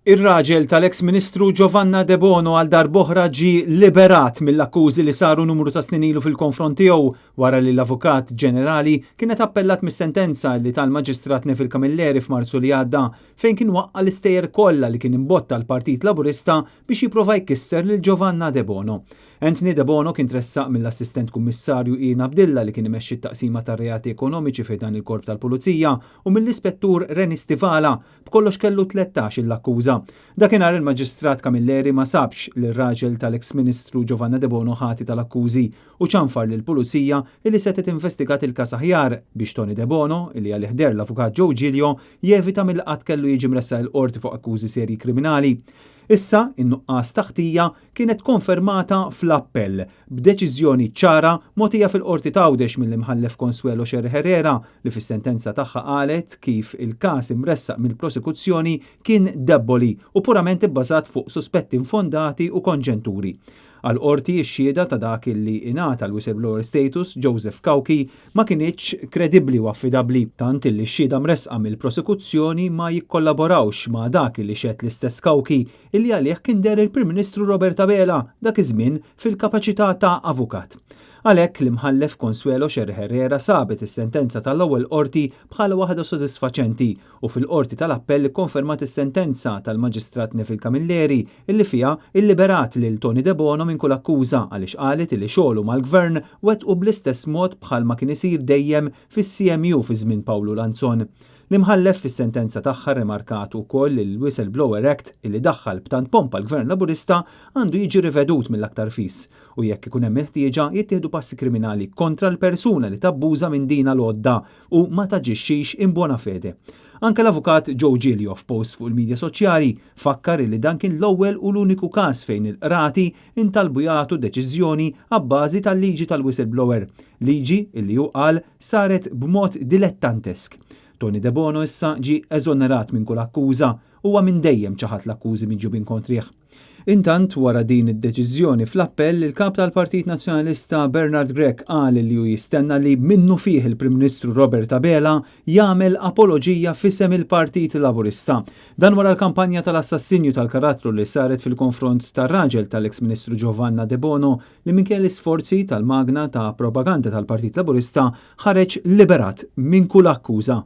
Ir-raġel tal-eks Ministru Giovanna De Bono għal darb'oħra ġie liberat mill-akkużi li saru numru ta' snin ilu fil-konfront tiegħu wara li l-Avukat Ġenerali kienet appellat mis-sentenza li tal-Maġistrat Neville Camilleri f'Marzu li għadda fejn kien waqqa l-istejjer kollha li kien imbotta l-Partit Laburista biex jipprova jkisser lil Giovanna De Bono. Anthony De Bono kien tressaq mill-Assistent Kummissarju Ian Abdilla li kien imexxi t-taqsima tar-reati ekonomiċi fejn dan il-Korp tal-Pulizija u mill-Ispettur Reni Stivala b'kollox kellu 13 l-akkuża. Dakinhar il-Maġistrat Camilleri ma sabx lir-raġel tal-eks Ministru Giovanna De Bono ħati tal-akkużi u ċanfar lill-Pulizija li setet investigat il-każ aħjar biex Tony De Bono, li għalih der l-Avukat Joe Giglio, jevita mill-qatt kellu jiġi mressa l-qorti fuq akkużi serji kriminali. Issa, in-nuqqas taħtija kienet konfermata fl-appell b'deċiżjoni ċara mogħtija fil-qorti tgħawdex mill-imħallef Consuelo Sher Herrera li fis-sentenza tagħha qalet kif il-każ imressaq mill-prosekuzzjoni kien debboli u purament ibbażat fuq suspetti infondati u konġenturi. Għal-qorti x-xhieda ta' dak li ingħata l-whistleblower status Joseph Kauki ma kienitx kredibbli u affidabbli, tant li x-xhieda mresqa mill-prosekuzzjoni ma jikkollaborawx ma' dak li xedt l-istess Kauki illi għalih kien der il-Prim Ministru Robert Abela dak iż-żmien fil-kapaċità ta' avukat. Għalhekk l-imħallef Consuelo Sher Herrera sabet is-sentenza tal-ewwel qorti bħala waħda sodisfaċenti u fil-qorti tal-appell konfermat is-sentenza tal-Maġistrat Neville Camilleri illi fiha illiberat lil Tony De Bono minn kull akkuża għaliex qalet li xogħlu mal-Gvern wettqu bl-istess mod bħalma kien isir dejjem fis-CMU fi żmien Pawlu Lanzon. L-imħallef fis-sentenza tagħha remarkat ukoll li l-Whistleblower Act illi daħħal b'tant pompa l-Gvern Laburista għandu jiġi rivedut mill-aktar fis u jekk ikun hemm ħtieġa jittieħdu passi kriminali kontra l-persuna li tabbuża minn din l-għodda u ma taġixxix in buona fede. Anke l-Avukat Joe Giglio f'post fuq il-medja soċjali fakkar li dan kien l-ewwel u l-uniku każ fejn il-qrati intalbu jagħtu deċiżjoni għabbażi tal-liġi tal-whistleblower, liġi illi hu qal saret b'mod dilettantesk. Tony De Bono issa ġie eżonerat minn kull akkuża huwa minn dejjem ċaħat l-akkużi miġġubin kontrih. Intant wara din id-deċiżjoni fl-appell il-kap tal-Partit Nazzjonalista Bernard Gregg qal li hu jistenna li minnu fih il-Prim Ministru Robert Abela jagħmel apoloġija f'isem il-Partit Laburista. Dan wara l-kampanja tal-assassinju tal-karattru li saret fil-konfront tar-raġel tal-eks Ministru Giovanna De Bono li minkejja l-isforzi tal-magna ta' propaganda tal-Partit Laburista ħareġ liberat minn kull akkuża.